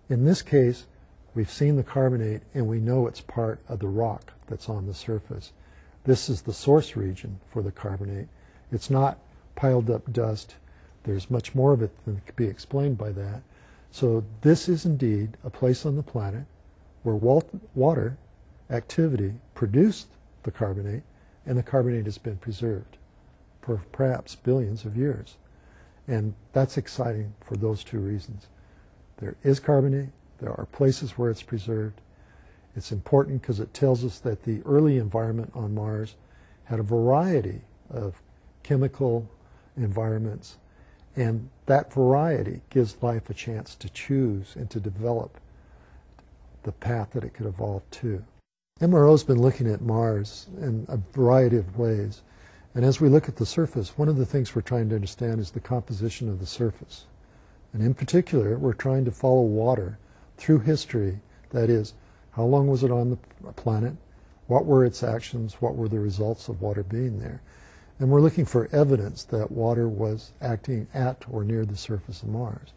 In this case, we've seen the carbonate and we know it's part of the rock that's on the surface. This is the source region for the carbonate. It's not piled up dust. There's much more of it than could be explained by that. So this is indeed a place on the planet where water activity produced the carbonate, and the carbonate has been preserved for perhaps billions of years. And that's exciting for those two reasons. There is carbonate, there are places where it's preserved. It's important because it tells us that the early environment on Mars had a variety of chemical environments, and that variety gives life a chance to choose and to develop the path that it could evolve to. MRO's been looking at Mars in a variety of ways, and as we look at the surface, one of the things we're trying to understand is the composition of the surface. And in particular, we're trying to follow water through history. That is, how long was it on the planet? What were its actions? What were the results of water being there? And we're looking for evidence that water was acting at or near the surface of Mars.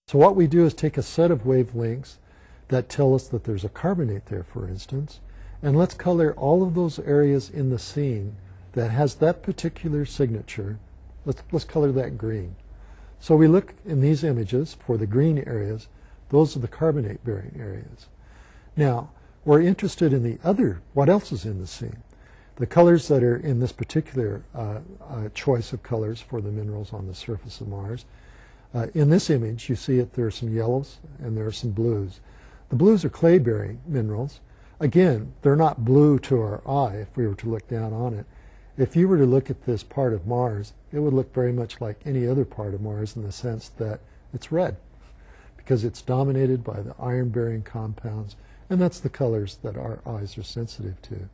So what we do is take a set of wavelengths that tell us that there's a carbonate there, for instance, and let's color all of those areas in the scene that has that particular signature. Let's color that green. So we look in these images for the green areas. Those are the carbonate-bearing areas. Now, we're interested in the other, what else is in the scene? The colors that are in this particular choice of colors for the minerals on the surface of Mars. In this image, you see there are some yellows and there are some blues. The blues are clay-bearing minerals. Again, they're not blue to our eye if we were to look down on it. If you were to look at this part of Mars, it would look very much like any other part of Mars in the sense that it's red, because it's dominated by the iron-bearing compounds, and that's the colors that our eyes are sensitive to.